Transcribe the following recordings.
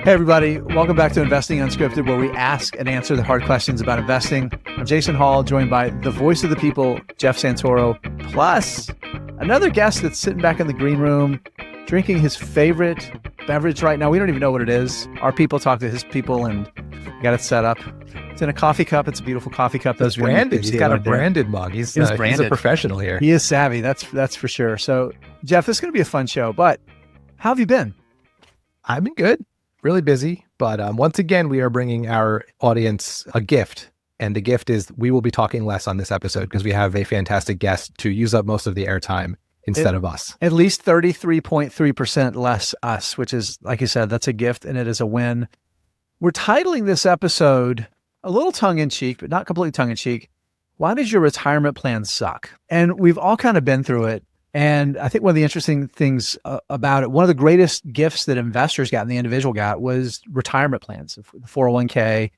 Hey, everybody. Welcome back to Investing Unscripted, where we ask and answer the hard questions about investing. I'm Jason Hall, joined by the voice of the people, Jeff Santoro, plus another guest that's sitting back in the green room, drinking his favorite beverage right now. We don't even know what it is. Our people talk to his people and got it set up. It's in a coffee cup. It's a beautiful coffee cup. That's branded. He's got a branded mug. He's a professional here. He is savvy. That's for sure. So, Jeff, this is going to be a fun show, but how have you been? I've been good. Really busy, but once again, we are bringing our audience a gift. And the gift is we will be talking less on this episode because we have a fantastic guest to use up most of the airtime instead of us. At least 33.3% less us, which is, like you said, that's a gift and it is a win. We're titling this episode a little tongue-in-cheek, but not completely tongue-in-cheek. Why does your retirement plan suck? And we've all kind of been through it. And I think one of the interesting things about it, one of the greatest gifts that investors got and the individual got was retirement plans, the 401k,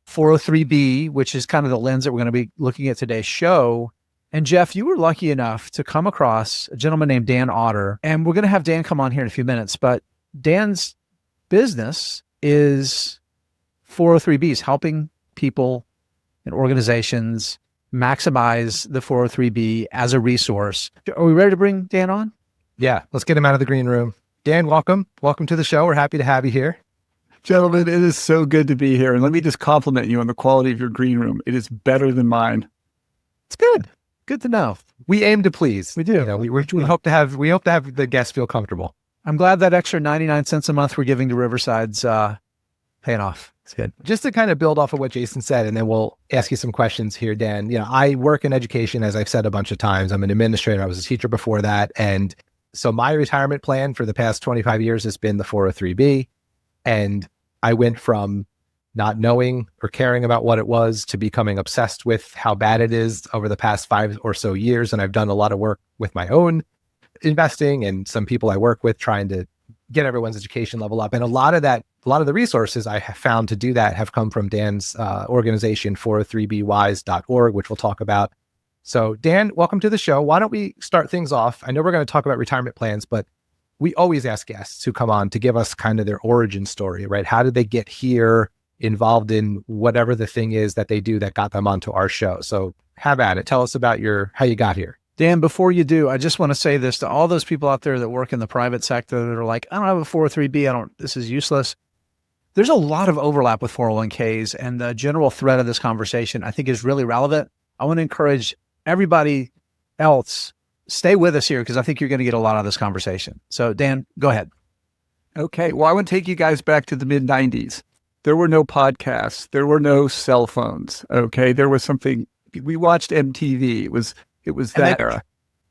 403b, which is kind of the lens that we're going to be looking at today's show. And Jeff, you were lucky enough to come across a gentleman named Dan Otter. And we're going to have Dan come on here in a few minutes. But Dan's business is 403bs, helping people and organizations maximize the 403b as a resource. Are we ready to bring Dan on? Yeah, let's get him out of the green room. Dan, welcome. Welcome to the show. We're happy to have you here. Gentlemen, it is so good to be here. And let me just compliment you on the quality of your green room. It is better than mine. It's good. Good to know. We aim to please. We do. You know, we hope to have the guests feel comfortable. I'm glad that extra 99 cents a month we're giving to Riverside's paying off. It's good. Just to kind of build off of what Jason said, and then we'll ask you some questions here, Dan. You know, I work in education, as I've said a bunch of times. I'm an administrator. I was a teacher before that. And so my retirement plan for the past 25 years has been the 403b. And I went from not knowing or caring about what it was to becoming obsessed with how bad it is over the past 5 or so years. And I've done a lot of work with my own investing and some people I work with trying to get everyone's education level up. And a lot of the resources I have found to do that have come from Dan's organization, 403bwise.org, which we'll talk about. So Dan, welcome to the show. Why don't we start things off? I know we're going to talk about retirement plans, but we always ask guests who come on to give us kind of their origin story, right? How did they get here, involved in whatever the thing is that they do that got them onto our show? So have at it. Tell us about how you got here. Dan, before you do, I just want to say this to all those people out there that work in the private sector that are like, I don't have a 403b. This is useless. There's a lot of overlap with 401ks, and the general thread of this conversation, I think, is really relevant. I want to encourage everybody else, stay with us here because I think you're going to get a lot out of this conversation. So Dan, go ahead. Okay. Well, I want to take you guys back to the mid-90s. There were no podcasts. There were no cell phones. Okay. There was something, we watched MTV. It was that era.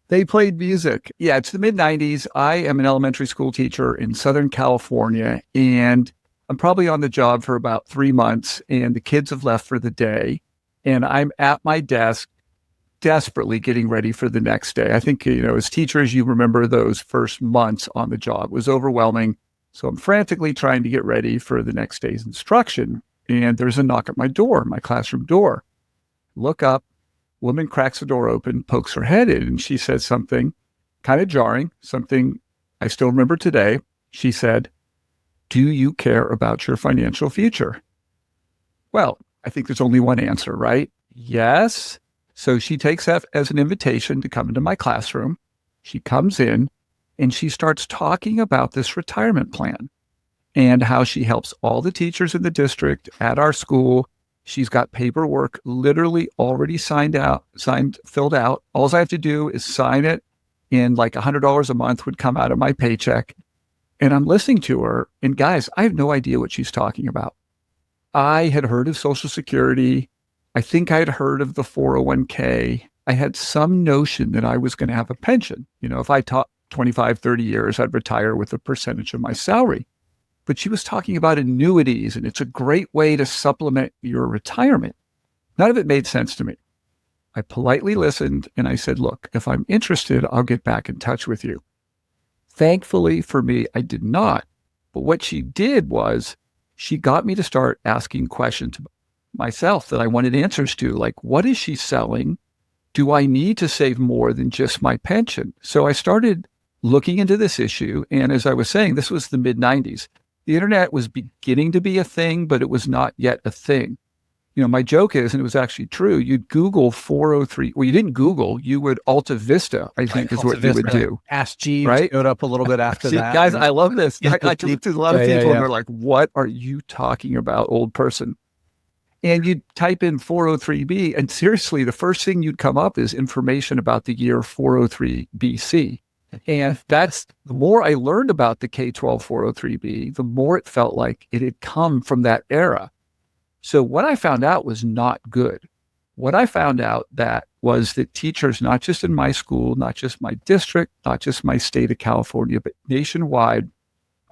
They played music. Yeah, it's the mid-90s. I am an elementary school teacher in Southern California, and I'm probably on the job for about 3 months, and the kids have left for the day, and I'm at my desk desperately getting ready for the next day. I think, as teachers, you remember those first months on the job. It was overwhelming. So I'm frantically trying to get ready for the next day's instruction, and there's a knock at my door, my classroom door. Look up. Woman cracks the door open, pokes her head in, and she says something kind of jarring, something I still remember today. She said, "Do you care about your financial future?" Well, I think there's only one answer, right? Yes. So she takes that as an invitation to come into my classroom. She comes in and she starts talking about this retirement plan and how she helps all the teachers in the district at our school. She's got paperwork literally already filled out. All I have to do is sign it, and like $100 a month would come out of my paycheck. And I'm listening to her, and guys, I have no idea what she's talking about. I had heard of Social Security. I think I had heard of the 401k. I had some notion that I was going to have a pension. If I taught 25, 30 years, I'd retire with a percentage of my salary. But she was talking about annuities, and it's a great way to supplement your retirement. None of it made sense to me. I politely listened, and I said, look, if I'm interested, I'll get back in touch with you. Thankfully for me, I did not. But what she did was she got me to start asking questions myself that I wanted answers to, like, what is she selling? Do I need to save more than just my pension? So I started looking into this issue. And as I was saying, this was the mid-90s. The internet was beginning to be a thing, but it was not yet a thing. My joke is, and it was actually true, you'd Google 403. Well, you didn't Google, you would Alta Vista, I think is what you would do. Ask Jeeves right? showed up a little bit after See, that. guys, I love this. I talk to a lot of people and they're like, what are you talking about, old person? And you'd type in 403B, and seriously, the first thing you'd come up is information about the year 403 BC. And that's, the more I learned about the K-12 403B, the more it felt like it had come from that era. So what I found out was not good. What I found out was that teachers, not just in my school, not just my district, not just my state of California, but nationwide,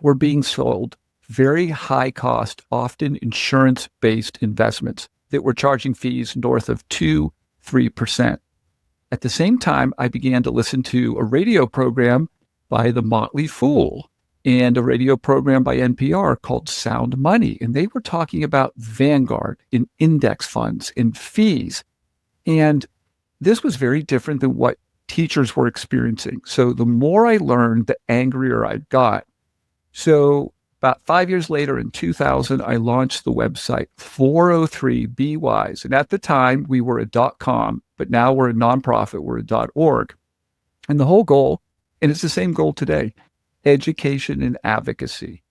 were being sold very high cost, often insurance-based investments that were charging fees north of 2-3%. At the same time, I began to listen to a radio program by the Motley Fool and a radio program by NPR called Sound Money. And they were talking about Vanguard and index funds and fees. And this was very different than what teachers were experiencing. So the more I learned, the angrier I got. So about 5 years later, in 2000, I launched the website 403BWise. And at the time, we were a .com, but now we're a nonprofit, we're a .org. And the whole goal, and it's the same goal today, education and advocacy.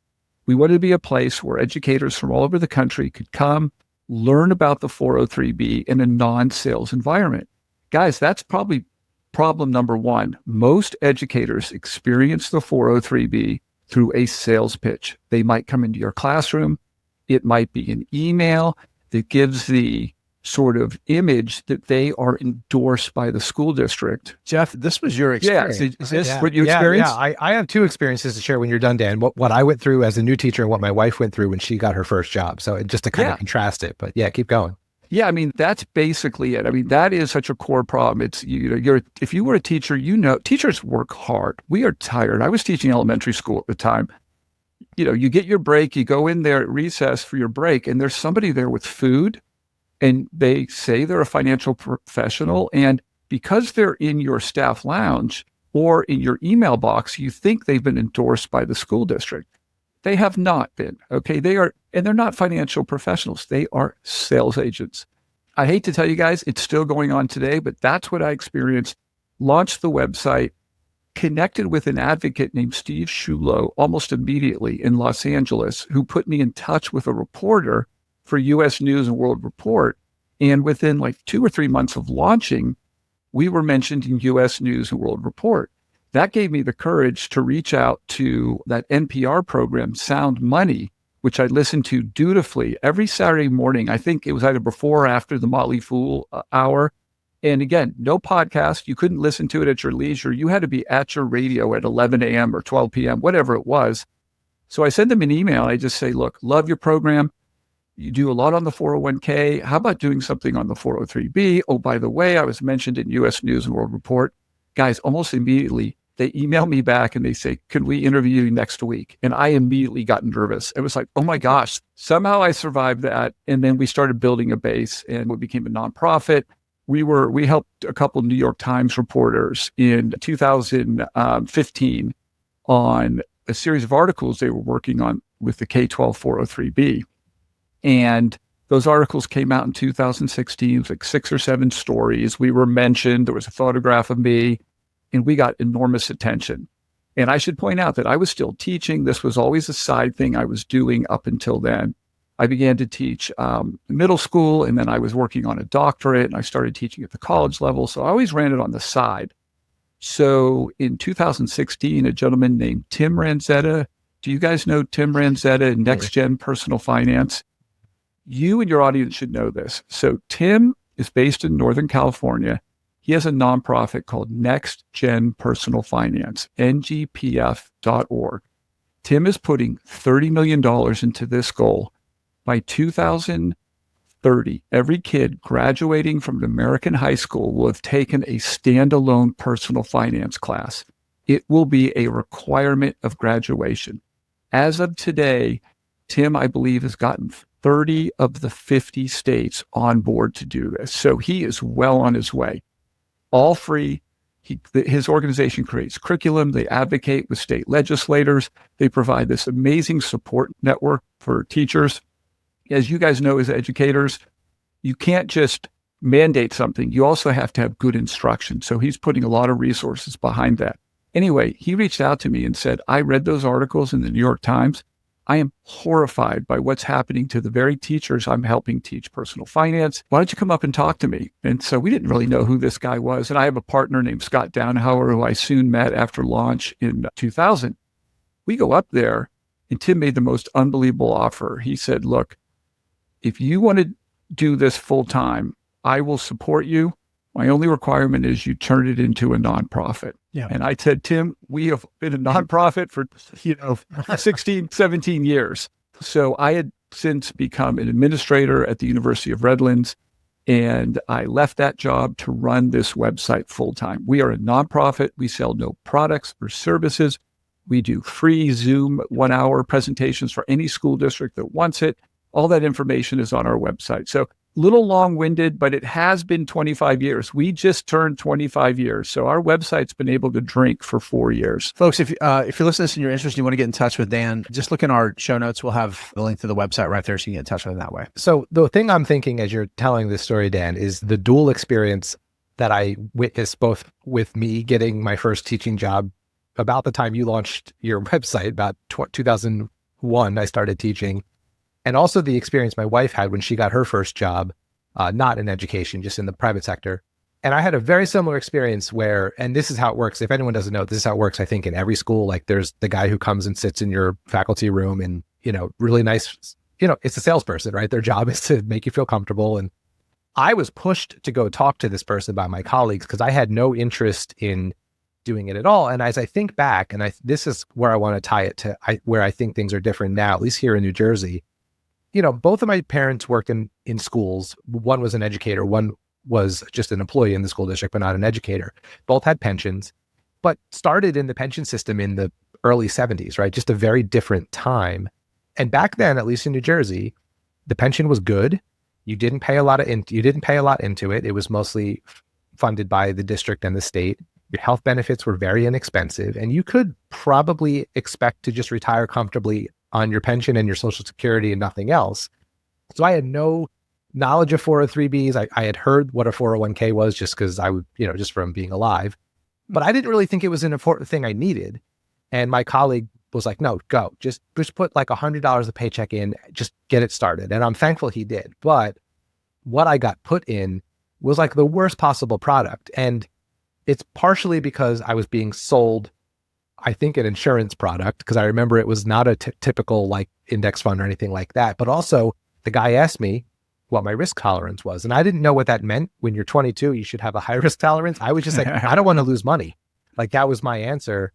We wanted to be a place where educators from all over the country could come, learn about the 403B in a non-sales environment. Guys, that's probably problem number one. Most educators experience the 403B through a sales pitch. They might come into your classroom. It might be an email that gives the sort of image that they are endorsed by the school district. Jeff, this was your experience. Yeah. Is this what you experienced? Yeah. I have two experiences to share when you're done, Dan. What I went through as a new teacher and what my wife went through when she got her first job. So just to kind of contrast it, but keep going. Yeah, I mean, that's basically it. I mean, that is such a core problem. It's, if you were a teacher, teachers work hard. We are tired. I was teaching elementary school at the time. You get your break, you go in there at recess for your break, and there's somebody there with food, and they say they're a financial professional. And because they're in your staff lounge or in your email box, you think they've been endorsed by the school district. They have not been, okay? They're not financial professionals. They are sales agents. I hate to tell you guys, it's still going on today, but that's what I experienced. Launched the website, connected with an advocate named Steve Shulo almost immediately in Los Angeles, who put me in touch with a reporter for U.S. News and World Report. And within like 2 or 3 months of launching, we were mentioned in U.S. News and World Report. That gave me the courage to reach out to that NPR program, Sound Money, which I listened to dutifully every Saturday morning. I think it was either before or after the Motley Fool hour. And again, no podcast. You couldn't listen to it at your leisure. You had to be at your radio at 11 a.m. or 12 p.m., whatever it was. So I sent them an email. I just say, look, love your program. You do a lot on the 401k. How about doing something on the 403b? Oh, by the way, I was mentioned in U.S. News and World Report. Guys, almost immediately, they email me back and they say, can we interview you next week? And I immediately got nervous. It was like, oh my gosh, somehow I survived that. And then we started building a base and we became a nonprofit. We helped a couple of New York Times reporters in 2015 on a series of articles they were working on with the K-12 403B. And those articles came out in 2016. It was like 6 or 7 stories. We were mentioned. There was a photograph of me, and we got enormous attention. And I should point out that I was still teaching. This was always a side thing I was doing up until then. I began to teach middle school, and then I was working on a doctorate, and I started teaching at the college level. So I always ran it on the side. So in 2016, a gentleman named Tim Ranzetta, do you guys know Tim Ranzetta and Next Gen Personal Finance? You and your audience should know this. So Tim is based in Northern California. He has a nonprofit called Next Gen Personal Finance, ngpf.org. Tim is putting $30 million into this goal. By 2030, every kid graduating from an American high school will have taken a standalone personal finance class. It will be a requirement of graduation. As of today, Tim, I believe, has gotten 30 of the 50 states on board to do this. So he is well on his way. All free. His organization creates curriculum. They advocate with state legislators. They provide this amazing support network for teachers. As you guys know, as educators, you can't just mandate something. You also have to have good instruction. So he's putting a lot of resources behind that. Anyway, he reached out to me and said, I read those articles in the New York Times. I am horrified by what's happening to the very teachers I'm helping teach personal finance. Why don't you come up and talk to me? And so we didn't really know who this guy was. And I have a partner named Scott Downhauer, who I soon met after launch in 2000. We go up there, and Tim made the most unbelievable offer. He said, look, if you want to do this full time, I will support you. My only requirement is you turn it into a nonprofit. Yeah. And I said, Tim, we have been a nonprofit for, 16, 17 years. So I had since become an administrator at the University of Redlands, and I left that job to run this website full time. We are a nonprofit. We sell no products or services. We do free Zoom 1-hour presentations for any school district that wants it. All that information is on our website. So little long-winded, but it has been 25 years. We just turned 25 years. So our website's been able to drink for 4 years. Folks, if you're listening to this and you're interested, you want to get in touch with Dan, just look in our show notes. We'll have the link to the website right there so you can get in touch with him that way. So the thing I'm thinking as you're telling this story, Dan, is the dual experience that I witnessed, both with me getting my first teaching job about the time you launched your website, about 2001, I started teaching. And also the experience my wife had when she got her first job, not in education, just in the private sector. And I had a very similar experience where, and this is how it works. If anyone doesn't know, this is how it works, I think, in every school. Like there's the guy who comes and sits in your faculty room and, really nice, it's a salesperson, right? Their job is to make you feel comfortable. And I was pushed to go talk to this person by my colleagues because I had no interest in doing it at all. And as I think back, and this is where I want to tie it to where I think things are different now, at least here in New Jersey. Both of my parents worked in schools. One was an educator. One was just an employee in the school district, but not an educator. Both had pensions, but started in the pension system in the early 70s, right? Just a very different time. And back then, at least in New Jersey, the pension was good. You didn't pay a lot into it. It was mostly funded by the district and the state. Your health benefits were very inexpensive, and you could probably expect to just retire comfortably on your pension and your Social Security and nothing else. So I had no knowledge of 403Bs. I had heard what a 401k was just because I would, just from being alive, but I didn't really think it was an important thing I needed. And my colleague was like, no, go, just put like $100 a paycheck in, just get it started. And I'm thankful he did. But what I got put in was like the worst possible product. And it's partially because I was being sold, I think, an insurance product, because I remember it was not a typical like index fund or anything like that. But also the guy asked me what my risk tolerance was. And I didn't know what that meant. When you're 22, you should have a high risk tolerance. I was just like, I don't want to lose money. Like that was my answer.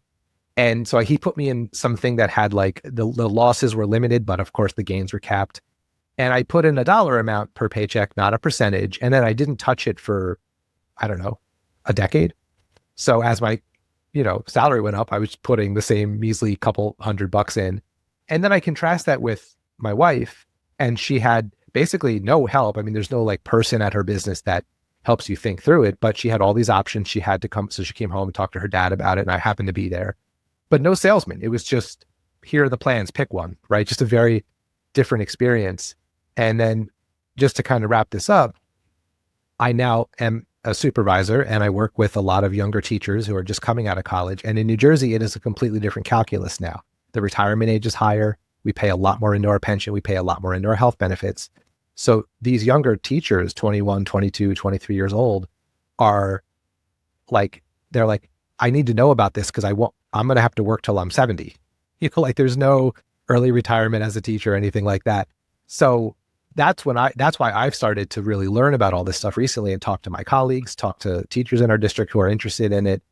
And so he put me in something that had like the losses were limited, but of course the gains were capped. And I put in a dollar amount per paycheck, not a percentage. And then I didn't touch it for, I don't know, a decade. So as my salary went up, I was putting the same measly couple $100 in. And then I contrast that with my wife, and she had basically no help. I mean, there's no like person at her business that helps you think through it, but she had all these options. She had to come. So she came home and talked to her dad about it. And I happened to be there, but no salesman. It was just, here are the plans, pick one, right? Just a very different experience. And then just to kind of wrap this up, I now am a supervisor, and I work with a lot of younger teachers who are just coming out of college. And in New Jersey, it is a completely different calculus now. The retirement age is higher. We pay a lot more into our pension. We pay a lot more into our health benefits. So these younger teachers, 21, 22, 23 years old, are like, they're like, I need to know about this because I'm going to have to work till I'm 70. Like there's no early retirement as a teacher or anything like that. So that's why I've started to really learn about all this stuff recently and talk to my colleagues, talk to teachers in our district who are interested in it.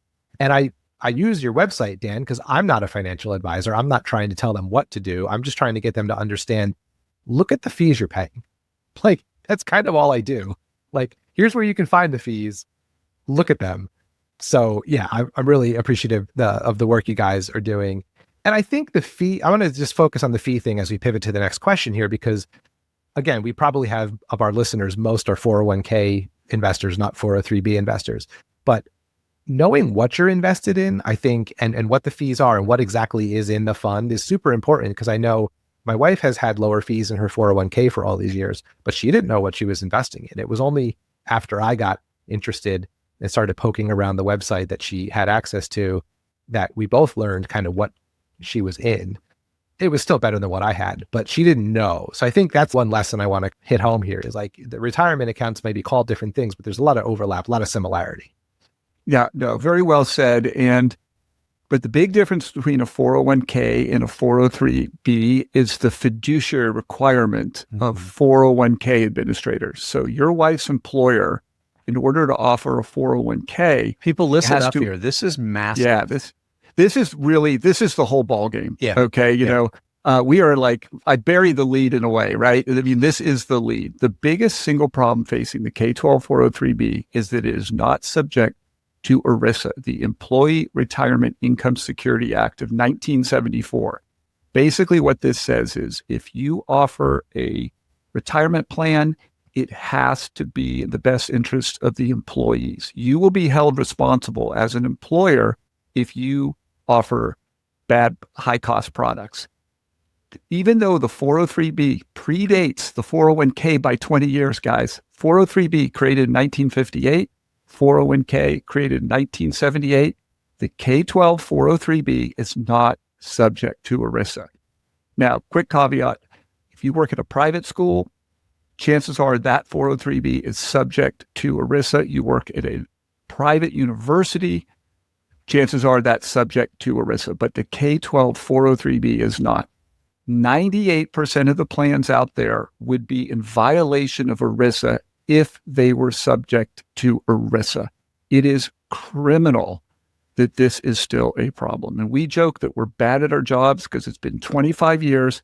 And I use your website, Dan, because I'm not a financial advisor. I'm not trying to tell them what to do. I'm just trying to get them to understand, look at the fees you're paying. Like, that's kind of all I do. Like, here's where you can find the fees. Look at them. So yeah, I'm really appreciative of the work you guys are doing. And I think the fee, I want to just focus on the fee thing as we pivot to the next question here, because again, we probably have, of our listeners, most are 401k investors, not 403b investors. But knowing what you're invested in, I think, and what the fees are and what exactly is in the fund is super important, because I know my wife has had lower fees in her 401k for all these years, but she didn't know what she was investing in. It was only after I got interested and started poking around the website that she had access to that we both learned kind of what she was in. It was still better than what I had, but she didn't know. So I think that's one lesson I want to hit home here is like the retirement accounts may be called different things, but there's a lot of overlap, a lot of similarity. Yeah, no, very well said. But the big difference between a 401k and a 403b is the fiduciary requirement of 401k administrators. So your wife's employer, in order to offer a 401k, people listen up here. This is massive. Yeah, this is the whole ball game. Yeah. Okay. You know, we are like, I bury the lead in a way, right? I mean, this is the lead. The biggest single problem facing the K-12 403b is that it is not subject to ERISA, the Employee Retirement Income Security Act of 1974. Basically what this says is if you offer a retirement plan, it has to be in the best interest of the employees. You will be held responsible as an employer if you offer bad, high-cost products. Even though the 403b predates the 401k by 20 years, guys, 403b created in 1958, 401k created in 1978, the K-12 403b is not subject to ERISA. Now, quick caveat, if you work at a private school, chances are that 403b is subject to ERISA. You work at a private university, chances are that's subject to ERISA, but the K-12 403b is not. 98% of the plans out there would be in violation of ERISA if they were subject to ERISA. It is criminal that this is still a problem. And we joke that we're bad at our jobs because it's been 25 years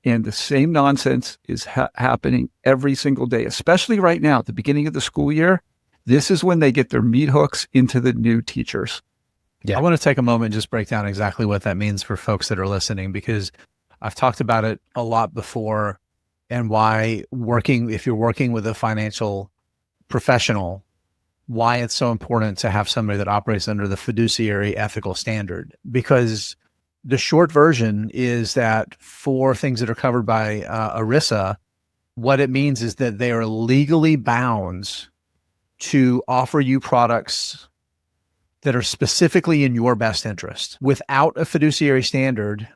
and the same nonsense is happening every single day, especially right now at the beginning of the school year. This is when they get their meat hooks into the new teachers. Yeah. I want to take a moment and just break down exactly what that means for folks that are listening, because I've talked about it a lot before, and why if you're working with a financial professional, why it's so important to have somebody that operates under the fiduciary ethical standard. Because the short version is that for things that are covered by ERISA, what it means is that they are legally bound to offer you products that are specifically in your best interest. Without a fiduciary standard,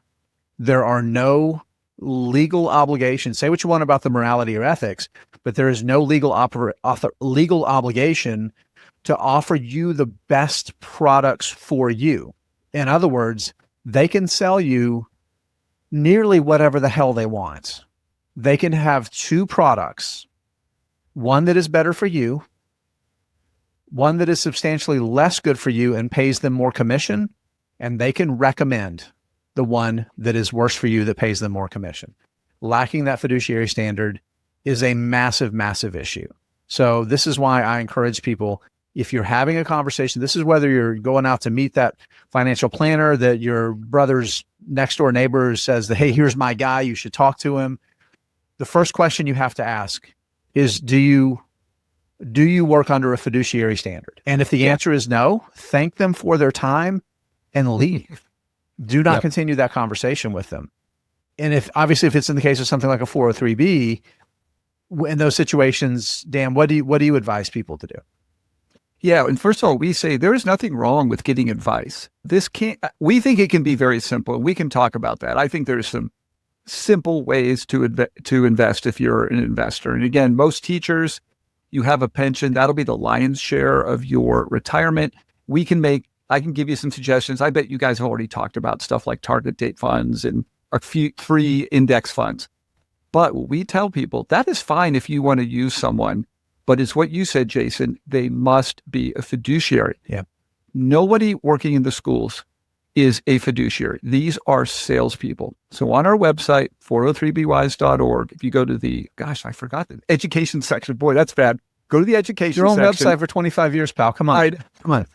there are no legal obligations. Say what you want about the morality or ethics, but there is no legal obligation to offer you the best products for you. In other words, they can sell you nearly whatever the hell they want. They can have two products, one that is better for you, one that is substantially less good for you and pays them more commission, and they can recommend the one that is worse for you that pays them more commission. Lacking that fiduciary standard is a massive, massive issue. So this is why I encourage people, if you're having a conversation, this is whether you're going out to meet that financial planner that your brother's next door neighbor says that, hey, here's my guy, you should talk to him. The first question you have to ask is, do you work under a fiduciary standard? And if the answer is no, thank them for their time and leave. Do not continue that conversation with them. And if it's in the case of something like a 403b, in those situations, Dan, what do you advise people to do? Yeah, and first of all, we say there is nothing wrong with getting advice. We think it can be very simple. We can talk about that. I think there's some simple ways to invest if you're an investor. And again, most teachers, you have a pension, that'll be the lion's share of your retirement. I can give you some suggestions. I bet you guys have already talked about stuff like target date funds and a few free index funds. But what we tell people, that is fine if you want to use someone, but it's what you said, Jason, they must be a fiduciary. Yeah. Nobody working in the schools is a fiduciary. These are salespeople. So on our website, 403bwise.org, if you go to I forgot the education section. Boy, that's bad. Go to the education section. Your own section. website for 25 years, pal. Come on. Come on.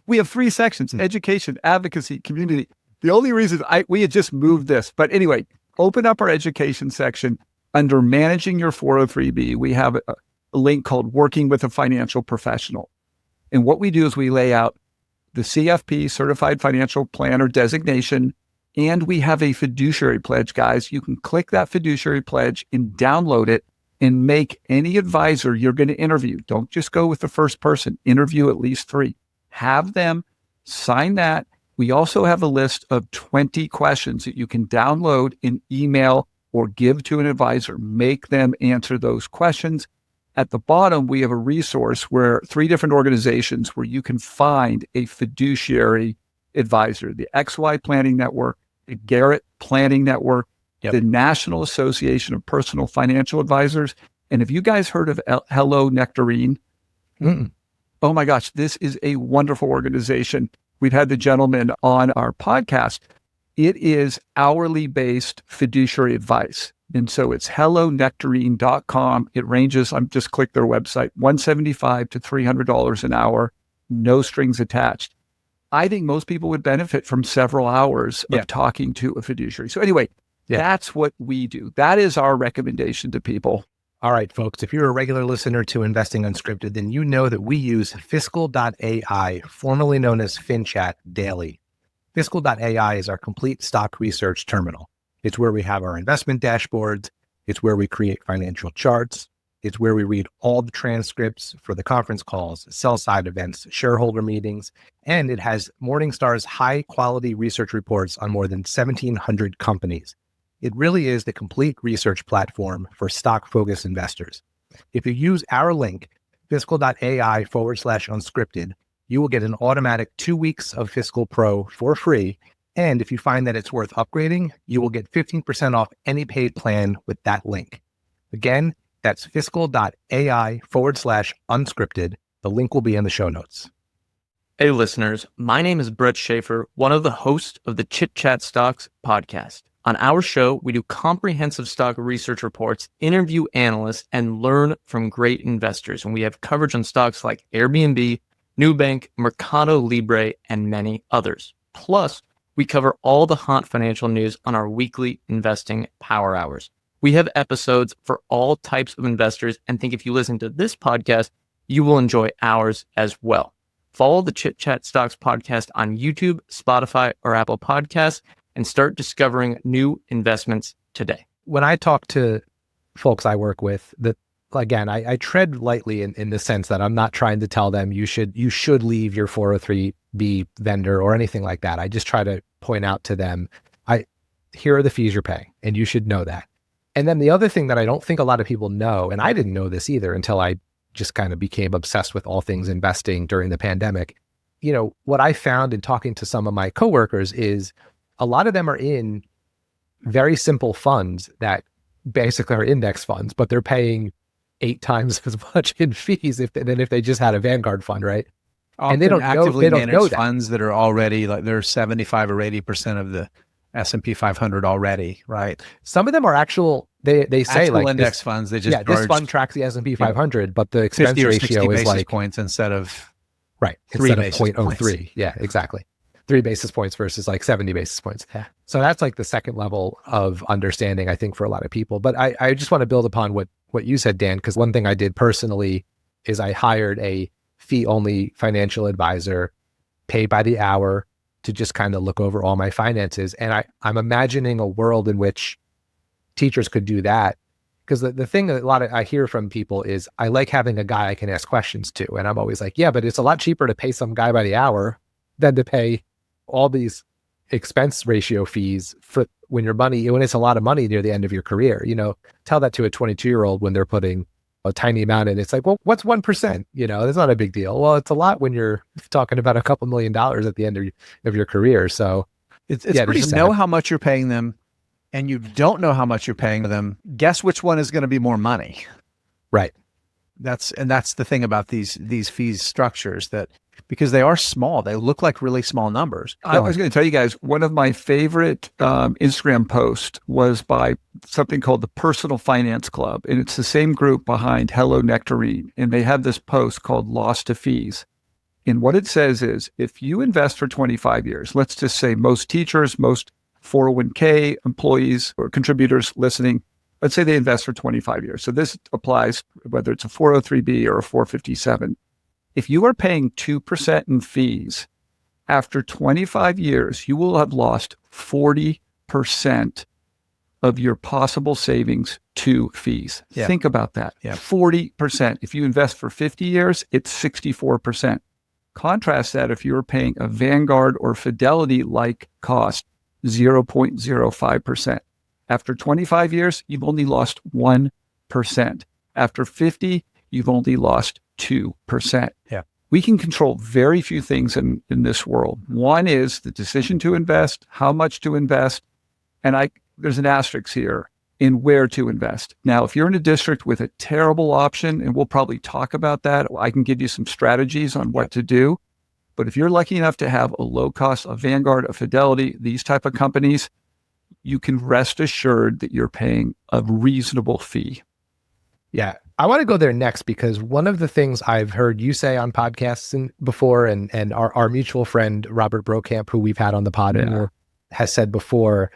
We have 3 sections: education, advocacy, community. The only reason we had just moved this, but anyway, open up our education section. Under managing your 403b, we have a link called working with a financial professional. And what we do is we lay out the CFP, Certified Financial Planner designation, and we have a fiduciary pledge, guys. You can click that fiduciary pledge and download it and make any advisor you're going to interview. Don't just go with the first person. Interview at least 3. Have them sign that. We also have a list of 20 questions that you can download and email or give to an advisor. Make them answer those questions. At the bottom, we have a resource where 3 different organizations where you can find a fiduciary advisor, the XY Planning Network, the Garrett Planning Network, the National Association of Personal Financial Advisors. And have you guys heard of Hello Nectarine? Mm-mm. Oh my gosh, this is a wonderful organization. We've had the gentleman on our podcast. It is hourly based fiduciary advice. And so it's hellonectarine.com. It ranges, I'm just click their website, $175 to $300 an hour, no strings attached. I think most people would benefit from several hours of talking to a fiduciary. So anyway, that's what we do. That is our recommendation to people. All right, folks, if you're a regular listener to Investing Unscripted, then you know that we use Fiscal.ai, formerly known as FinChat, daily. Fiscal.ai is our complete stock research terminal. It's where we have our investment dashboards. It's where we create financial charts. It's where we read all the transcripts for the conference calls, sell-side events, shareholder meetings, and it has Morningstar's high-quality research reports on more than 1,700 companies. It really is the complete research platform for stock-focused investors. If you use our link, fiscal.ai/unscripted, you will get an automatic 2 weeks of Fiscal Pro for free. And if you find that it's worth upgrading, you will get 15% off any paid plan with that link. Again, that's fiscal.ai/unscripted. The link will be in the show notes. Hey listeners, my name is Brett Schaefer, one of the hosts of the Chit Chat Stocks podcast. On our show, we do comprehensive stock research reports, interview analysts, and learn from great investors. And we have coverage on stocks like Airbnb, Nubank, Mercado Libre, and many others. Plus, we cover all the hot financial news on our weekly investing power hours. We have episodes for all types of investors and think if you listen to this podcast, you will enjoy ours as well. Follow the Chit Chat Stocks podcast on YouTube, Spotify, or Apple Podcasts and start discovering new investments today. When I talk to folks I work with, that again, I tread lightly in the sense that I'm not trying to tell them you should leave your 403b vendor or anything like that. I just try to point out to them, here are the fees you're paying, and you should know that. And then the other thing that I don't think a lot of people know, and I didn't know this either until I just kind of became obsessed with all things investing during the pandemic. You know, what I found in talking to some of my coworkers is a lot of them are in very simple funds that basically are index funds, but they're paying 8 times as much in fees than if they just had a Vanguard fund, right? Often and they don't actively know, managed that. funds that are already like they're 75 or 80% of the S&P 500 already, right? Some of them are actual. They say actual like index this, funds. They just this fund tracks the S&P 500, but the expense 50 or 60 ratio is basis like points instead of right 3 instead of basis 0.03. points. Yeah, exactly. 3 basis points versus like 70 basis points. Yeah. So that's like the second level of understanding, I think, for a lot of people. But I just want to build upon what you said, Dan, because one thing I did personally is I hired a fee-only financial advisor, paid by the hour, to just kind of look over all my finances. And I'm imagining a world in which teachers could do that. Because the thing that I hear from people is, I like having a guy I can ask questions to. And I'm always like, yeah, but it's a lot cheaper to pay some guy by the hour than to pay all these expense ratio fees for when it's a lot of money near the end of your career. You know, tell that to a 22-year-old when they're putting a tiny amount in. It's like, well, what's 1%? You know, it's not a big deal. Well, it's a lot when you're talking about a couple $1 million at the end of your carear. So it's pretty sad. Know how much you're paying them, and you don't know how much you're paying them. Guess which one is going to be more money. Right. That's the thing about these fees structures, that because they are small, they look like really small numbers. I was going to tell you guys, one of my favorite Instagram posts was by something called the Personal Finance Club. And it's the same group behind Hello Nectarine. And they have this post called Loss to Fees. And what it says is, if you invest for 25 years, let's just say most teachers, most 401k employees or contributors listening, let's say they invest for 25 years. So this applies whether it's a 403b or a 457. If you are paying 2% in fees, after 25 years, you will have lost 40% of your possible savings to fees. Yeah. Think about that. Yeah. 40%. If you invest for 50 years, it's 64%. Contrast that if you're paying a Vanguard or Fidelity-like cost, 0.05%. After 25 years, you've only lost 1%. After 50, you've only lost 2%. Yeah. We can control very few things in this world. One is the decision to invest, how much to invest, and there's an asterisk here in where to invest. Now, if you're in a district with a terrible option, and we'll probably talk about that, I can give you some strategies on what to do. But if you're lucky enough to have a low cost, a Vanguard, a Fidelity, these type of companies, you can rest assured that you're paying a reasonable fee. Yeah. I want to go there next because one of the things I've heard you say on podcasts before, and our mutual friend, Robert Brokamp, who we've had on the pod, has said before,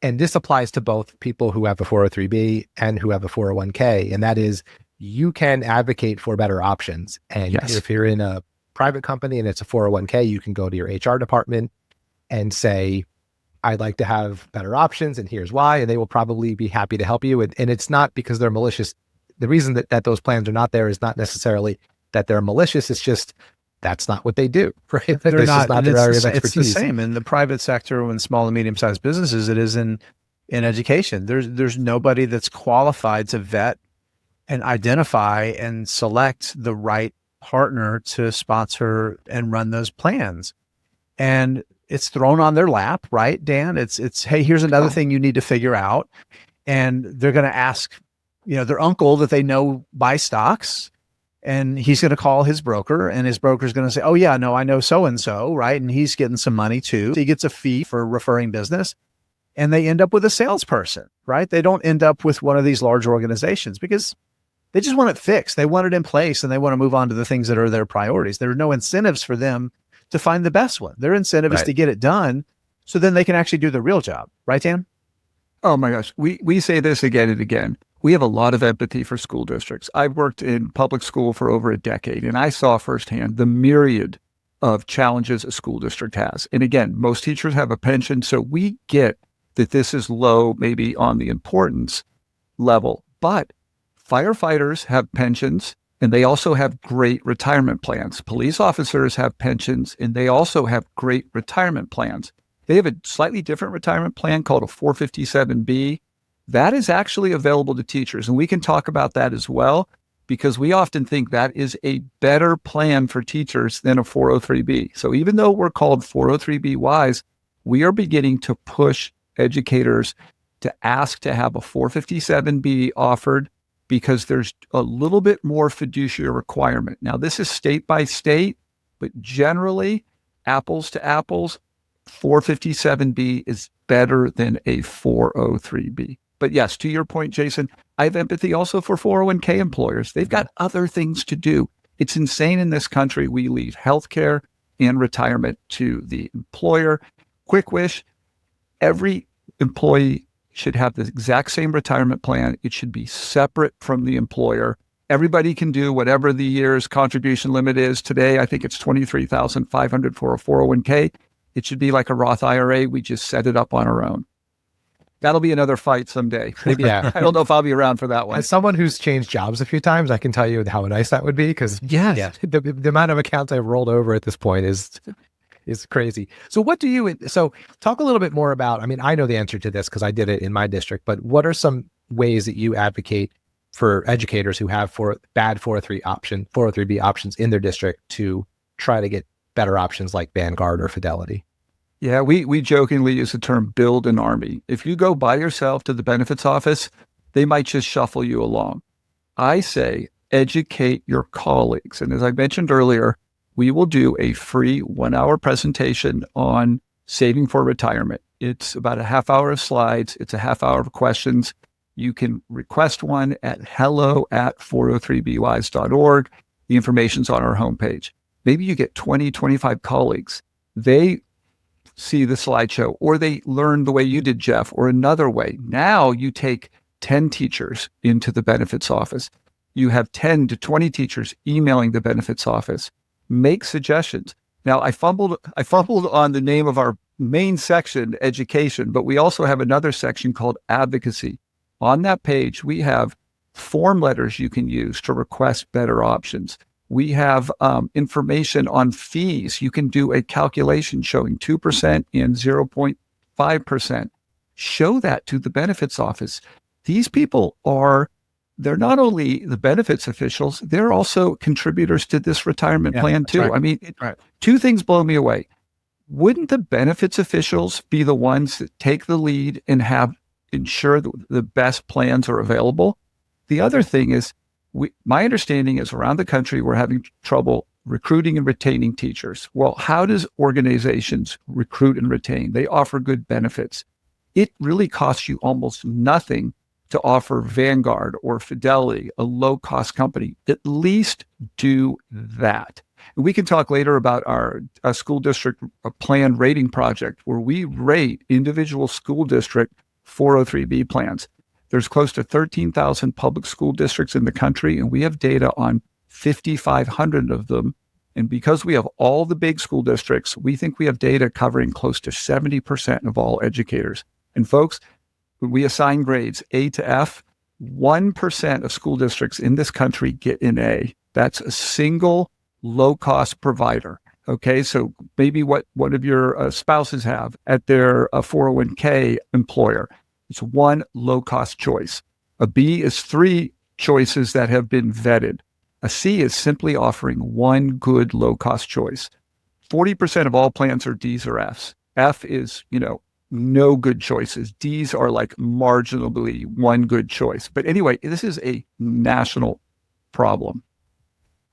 and this applies to both people who have a 403B and who have a 401k, and that is you can advocate for better options. And if you're in a private company and it's a 401k, you can go to your HR department and say, I'd like to have better options and here's why, and they will probably be happy to help you. And it's not because they're malicious. The reason that those plans are not there is not necessarily that they're malicious. It's just that's not what they do, right? They're not their area of expertise. It's the same in the private sector, when small and medium-sized businesses, it is in education. There's nobody that's qualified to vet and identify and select the right partner to sponsor and run those plans. And it's thrown on their lap, right, Dan? It's hey, here's another thing you need to figure out. And they're going to ask, their uncle that they know buys stocks, and he's going to call his broker, and his broker's going to say, oh yeah, no, I know so-and-so, right? And he's getting some money too. So he gets a fee for referring business, and they end up with a salesperson, right? They don't end up with one of these large organizations because they just want it fixed. They want it in place, and they want to move on to the things that are their priorities. There are no incentives for them to find the best one. Their incentive is to get it done so then they can actually do the real job. Right, Dan? Oh my gosh. We say this again and again. We have a lot of empathy for school districts. I've worked in public school for over a decade, and I saw firsthand the myriad of challenges a school district has. And again, most teachers have a pension, so we get that this is low maybe on the importance level. But firefighters have pensions, and they also have great retirement plans. Police officers have pensions, and they also have great retirement plans. They have a slightly different retirement plan called a 457B. That is actually available to teachers, and we can talk about that as well, because we often think that is a better plan for teachers than a 403B. So even though we're called 403B wise, we are beginning to push educators to ask to have a 457B offered, because there's a little bit more fiduciary requirement. Now, this is state by state, but generally, apples to apples, 457B is better than a 403B. But yes, to your point, Jason, I have empathy also for 401k employers. They've got other things to do. It's insane in this country. We leave healthcare and retirement to the employer. Quick wish, every employee should have the exact same retirement plan. It should be separate from the employer. Everybody can do whatever the year's contribution limit is. Today, I think it's $23,500 for a 401k. It should be like a Roth IRA. We just set it up on our own. That'll be another fight someday. Yeah. I don't know if I'll be around for that one. As someone who's changed jobs a few times, I can tell you how nice that would be, because the amount of accounts I've rolled over at this point is crazy. So so talk a little bit more about, I know the answer to this because I did it in my district, but what are some ways that you advocate for educators who have bad 403B options in their district to try to get better options like Vanguard or Fidelity? Yeah, we jokingly use the term build an army. If you go by yourself to the benefits office, they might just shuffle you along. I say educate your colleagues. And as I mentioned earlier, we will do a free 1-hour presentation on saving for retirement. It's about a half hour of slides. It's a half hour of questions. You can request one at hello@403bwise.org. The information's on our homepage. Maybe you get 20, 25 colleagues. They see the slideshow, or they learn the way you did, Jeff, or another way. Now you take 10 teachers into the benefits office. You have 10 to 20 teachers emailing the benefits office. Make suggestions. Now, I fumbled on the name of our main section, education, but we also have another section called advocacy. On that page, we have form letters you can use to request better options. We have information on fees. You can do a calculation showing 2% and 0.5%. Show that to the benefits office. These people they're not only the benefits officials, they're also contributors to this retirement plan too. Right. I mean, Right. Two things blow me away. Wouldn't the benefits officials be the ones that take the lead and ensure that the best plans are available? The other thing is, my understanding is around the country, we're having trouble recruiting and retaining teachers. Well, how does organizations recruit and retain? They offer good benefits. It really costs you almost nothing to offer Vanguard or Fidelity, a low-cost company. At least do that. And we can talk later about our school district plan rating project, where we rate individual school district 403B plans. There's close to 13,000 public school districts in the country, and we have data on 5,500 of them. And because we have all the big school districts, we think we have data covering close to 70% of all educators. And folks, when we assign grades A to F, 1% of school districts in this country get an A. That's a single low-cost provider. Okay, so maybe what one of your spouses have at their 401k employer. It's one low-cost choice. A B is 3 choices that have been vetted. A C is simply offering one good low-cost choice. 40% of all plans are Ds or Fs. F is, no good choices. Ds are like marginally one good choice. But anyway, this is a national problem.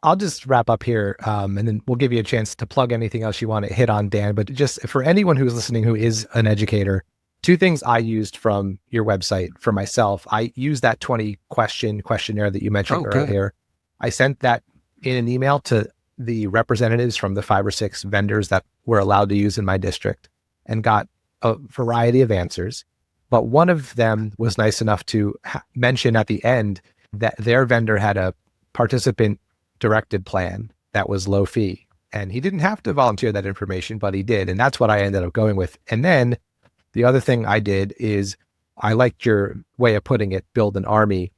I'll just wrap up here, and then we'll give you a chance to plug anything else you want to hit on, Dan. But just for anyone who's listening who is an educator, 2 things I used from your website for myself. I used that 20-question questionnaire that you mentioned earlier. I sent that in an email to the representatives from the 5 or 6 vendors that we're allowed to use in my district, and got a variety of answers. But one of them was nice enough to mention at the end that their vendor had a participant directed plan that was low fee. And he didn't have to volunteer that information, but he did. And that's what I ended up going with. And then the other thing I did is, I liked your way of putting it, build an army.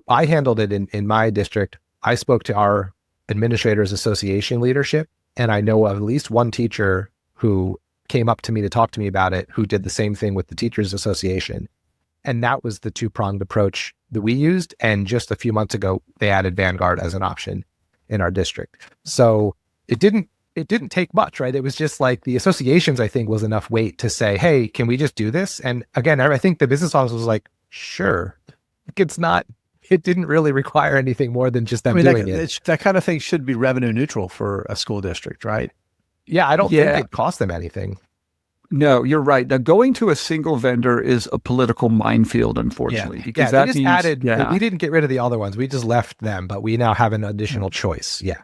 I handled it in my district. I spoke to our Administrators Association leadership, and I know of at least one teacher who came up to me to talk to me about it, who did the same thing with the Teachers Association. And that was the 2-pronged approach that we used. And just a few months ago, they added Vanguard as an option in our district. So it didn't take much, right? It was just like the associations, I think, was enough weight to say, hey, can we just do this? And again, I think the business office was like, sure. It didn't really require anything more than just them doing it. That kind of thing should be revenue neutral for a school district, right? Yeah, I don't think it cost them anything. No, you're right. Now, going to a single vendor is a political minefield, unfortunately. Because that just means, added, we didn't get rid of the other ones. We just left them, but we now have an additional choice. Yeah.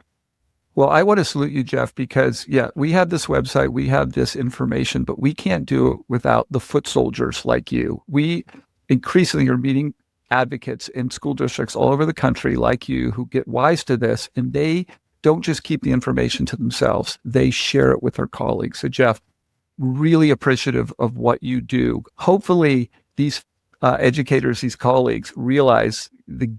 Well, I want to salute you, Jeff, because we have this website, we have this information, but we can't do it without the foot soldiers like you. We increasingly are meeting advocates in school districts all over the country like you who get wise to this, and they don't just keep the information to themselves. They share it with their colleagues. So, Jeff, really appreciative of what you do. Hopefully, these educators, these colleagues realize the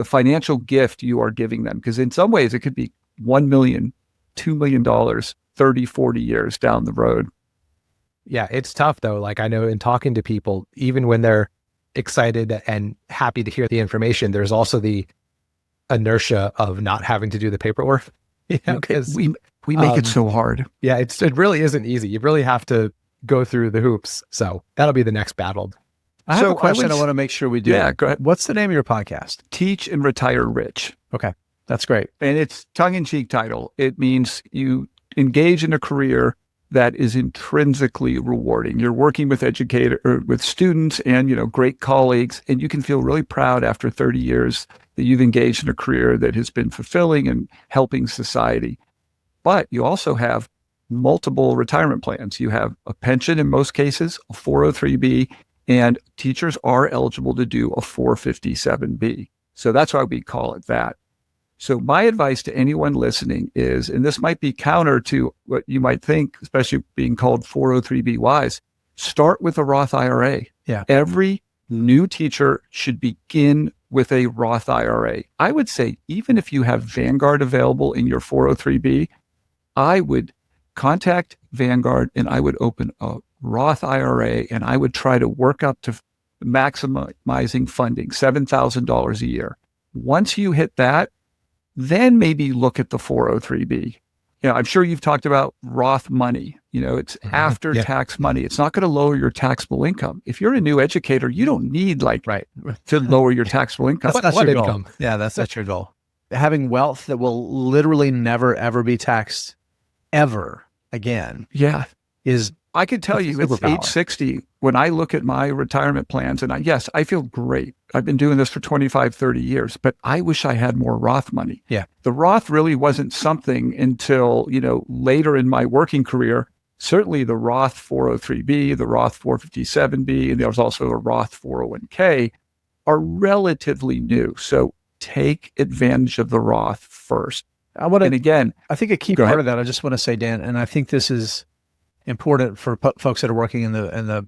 financial gift you are giving them, because in some ways it could be $1 million, $2 million, 30, 40 years down the road. Yeah, it's tough though. Like, I know in talking to people, even when they're excited and happy to hear the information, there's also the inertia of not having to do the paperwork. Because we make it so hard. Yeah, it really isn't easy. You really have to go through the hoops. So that'll be the next battle. I have a question I want to make sure we do. Yeah, go ahead. What's the name of your podcast? Teach and Retire Rich. Okay, that's great. And it's tongue-in-cheek title. It means you engage in a career that is intrinsically rewarding. You're working with with students and great colleagues, and you can feel really proud after 30 years that you've engaged in a career that has been fulfilling and helping society. But you also have multiple retirement plans. You have a pension in most cases, a 403B, and teachers are eligible to do a 457B. So that's why we call it that. So my advice to anyone listening is, and this might be counter to what you might think, especially being called 403B wise, start with a Roth IRA. Yeah. Every new teacher should begin with a Roth IRA. I would say, even if you have Vanguard available in your 403B, I would contact Vanguard and I would open a Roth IRA and I would try to work up to maximizing funding, $7,000 a year. Once you hit that, then maybe look at the 403B. I'm sure you've talked about Roth money. It's after tax money. It's not going to lower your taxable income. If you're a new educator, you don't need to lower your taxable income. That's your goal. Yeah, that's your goal. Having wealth that will literally never, ever be taxed ever again. Yeah. Is I could tell you at age 60, when I look at my retirement plans, and I feel great. I've been doing this for 25, 30 years, but I wish I had more Roth money. Yeah. The Roth really wasn't something until, later in my working career. Certainly the Roth 403B, the Roth 457B, and there was also a Roth 401k are relatively new. So take advantage of the Roth first. And again, I think a key part of that, I just want to say, Dan, and I think this is important for folks that are working in the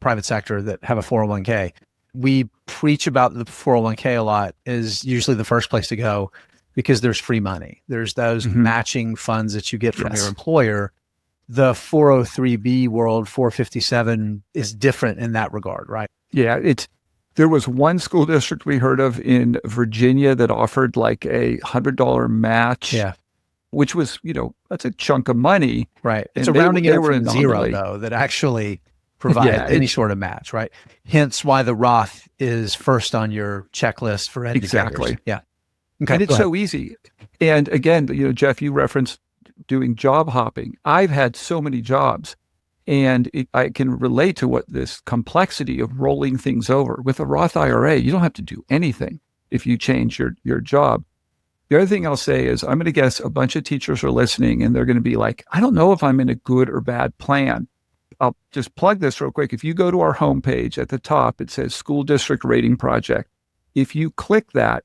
private sector that have a 401k. We preach about the 401k a lot is usually the first place to go because there's free money. There's those matching funds that you get from your employer. The 403B world, 457 is different in that regard, right? Yeah, there was one school district we heard of in Virginia that offered like a $100 match. Yeah. Which was, that's a chunk of money. Right. It's a rounding it from zero, though, that actually provide any sort of match, right? Hence why the Roth is first on your checklist for educators. Exactly. Yeah. Okay. And it's so easy. And again, Jeff, you referenced doing job hopping. I've had so many jobs, and I can relate to what this complexity of rolling things over. With a Roth IRA, you don't have to do anything if you change your job. The other thing I'll say is I'm going to guess a bunch of teachers are listening and they're going to be like, I don't know if I'm in a good or bad plan. I'll just plug this real quick. If you go to our homepage at the top, it says School District Rating Project. If you click that,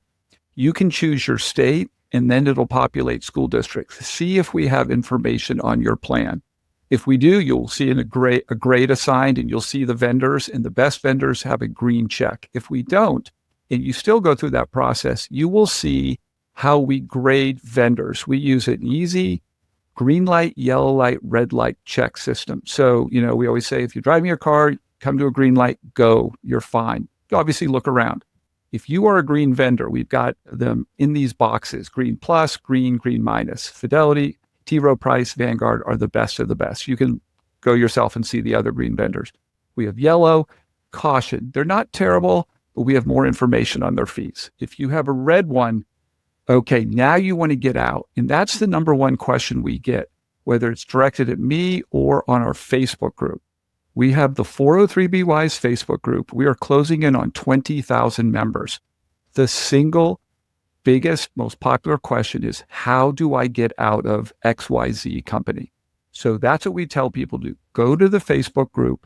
you can choose your state and then it'll populate school districts. See if we have information on your plan. If we do, you'll see a grade assigned and you'll see the vendors, and the best vendors have a green check. If we don't, and you still go through that process, you will see how we grade vendors. We use an easy green light, yellow light, red light check system. So, we always say, if you're driving your car, come to a green light, go, you're fine. You obviously look around. If you are a green vendor, we've got them in these boxes: green plus, green minus. Fidelity, T. Rowe Price, Vanguard are the best of the best. You can go yourself and see the other green vendors. We have yellow, caution. They're not terrible, but we have more information on their fees. If you have a red one, okay, now you want to get out. And that's the number one question we get, whether it's directed at me or on our Facebook group. We have the 403B Wise Facebook group. We are closing in on 20,000 members. The single biggest, most popular question is, how do I get out of XYZ company? So that's what we tell people to do. Go to the Facebook group,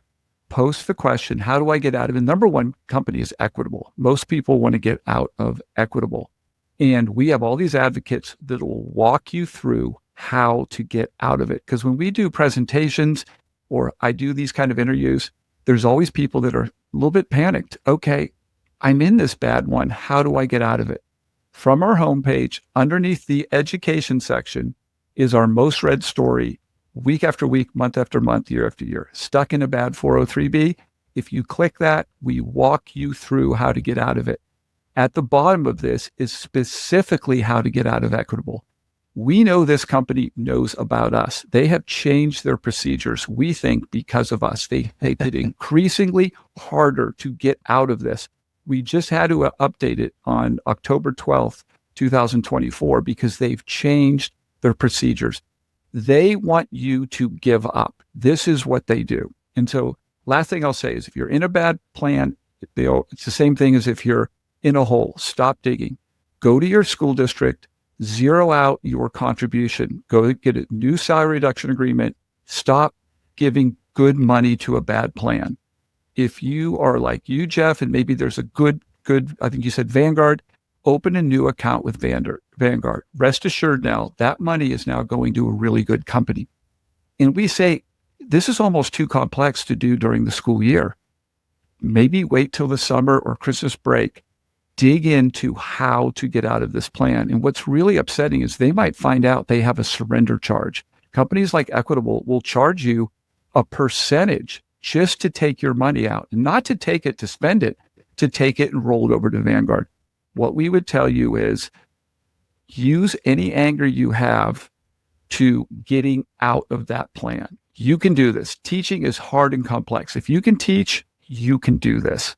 post the question, how do I get out of it? Number one company is Equitable. Most people want to get out of Equitable. And we have all these advocates that will walk you through how to get out of it. Because when we do presentations or I do these kind of interviews, there's always people that are a little bit panicked. Okay, I'm in this bad one. How do I get out of it? From our homepage, underneath the education section is our most read story, week after week, month after month, year after year. Stuck in a bad 403B. If you click that, we walk you through how to get out of it. At the bottom of this is specifically how to get out of Equitable. We know this company knows about us. They have changed their procedures, we think, because of us. They make it increasingly harder to get out of this. We just had to update it on October 12th, 2024, because they've changed their procedures. They want you to give up. This is what they do. And so last thing I'll say is, if you're in a bad plan, it's the same thing as if you're in a hole. Stop digging. Go to your school district, zero out your contribution. Go get a new salary reduction agreement. Stop giving good money to a bad plan. If you are like you, Jeff, and maybe there's a good, I think you said Vanguard, open a new account with Vanguard. Rest assured now, that money is now going to a really good company. And we say, this is almost too complex to do during the school year. Maybe wait till the summer or Christmas break. Dig into how to get out of this plan. And what's really upsetting is they might find out they have a surrender charge. Companies like Equitable will charge you a percentage just to take your money out, not to take it to spend it, to take it and roll it over to Vanguard. What we would tell you is use any anger you have to getting out of that plan. You can do this. Teaching is hard and complex. If you can teach, you can do this.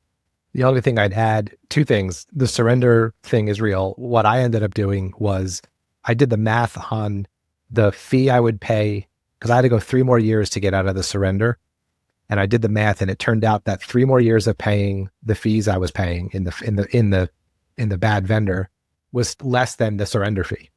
The only thing I'd add, two things. The surrender thing is real. What I ended up doing was I did the math on the fee I would pay because I had to go 3 more years to get out of the surrender. And I did the math, and it turned out that 3 more years of paying the fees I was paying in the bad vendor was less than the surrender fee.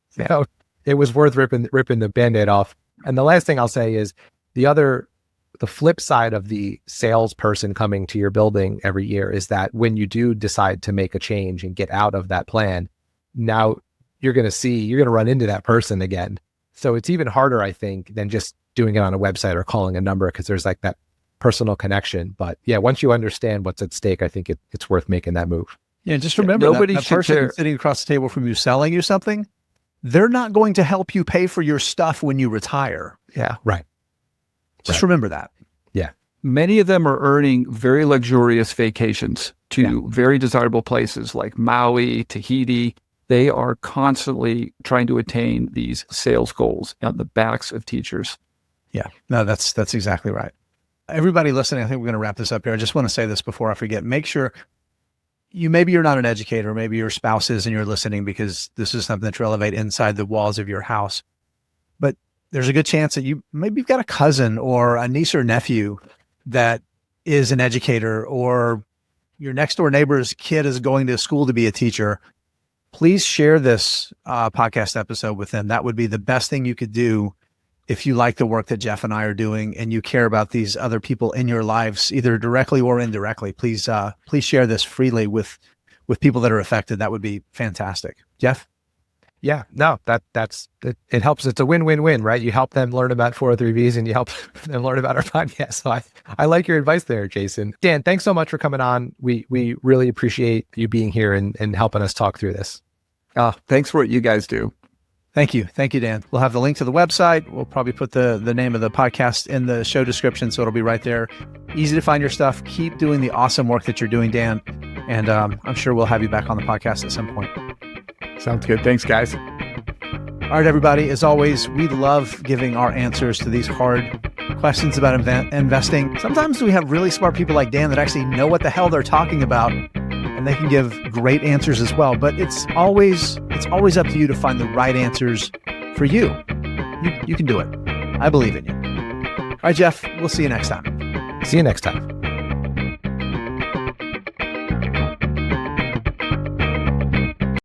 So it was worth ripping the Band-Aid off. And the last thing I'll say is the flip side of the salesperson coming to your building every year is that when you do decide to make a change and get out of that plan, now you're going to run into that person again. So it's even harder, I think, than just doing it on a website or calling a number because there's like that personal connection. But yeah, once you understand what's at stake, I think it's worth making that move. Yeah, just remember that person sitting across the table from you selling you something, they're not going to help you pay for your stuff when you retire. Yeah, right. Just remember that. Yeah. Many of them are earning very luxurious vacations to very desirable places like Maui, Tahiti. They are constantly trying to attain these sales goals on the backs of teachers. Yeah, no, that's exactly right. Everybody listening, I think we're going to wrap this up here. I just want to say this before I forget. Make sure maybe you're not an educator, maybe your spouse is and you're listening because this is something that's relevant inside the walls of your house. But there's a good chance that maybe you've got a cousin or a niece or nephew that is an educator, or your next door neighbor's kid is going to school to be a teacher. Please share this podcast episode with them. That would be the best thing you could do if you like the work that Jeff and I are doing and you care about these other people in your lives, either directly or indirectly. Please share this freely with people that are affected. That would be fantastic. Jeff? Yeah, no, that's it helps. It's a win-win-win, right? You help them learn about 403Bs and you help them learn about our podcast. So I like your advice there, Jason. Dan, thanks so much for coming on. We really appreciate you being here and helping us talk through this. Thanks for what you guys do. Thank you. Thank you, Dan. We'll have the link to the website. We'll probably put the name of the podcast in the show description, so it'll be right there. Easy to find your stuff. Keep doing the awesome work that you're doing, Dan. And I'm sure we'll have you back on the podcast at some point. Sounds good. Thanks, guys. All right, everybody. As always, we love giving our answers to these hard questions about investing. Sometimes we have really smart people like Dan that actually know what the hell they're talking about, and they can give great answers as well. But it's always up to you to find the right answers for you. You can do it. I believe in you. All right, Jeff, we'll see you next time. See you next time.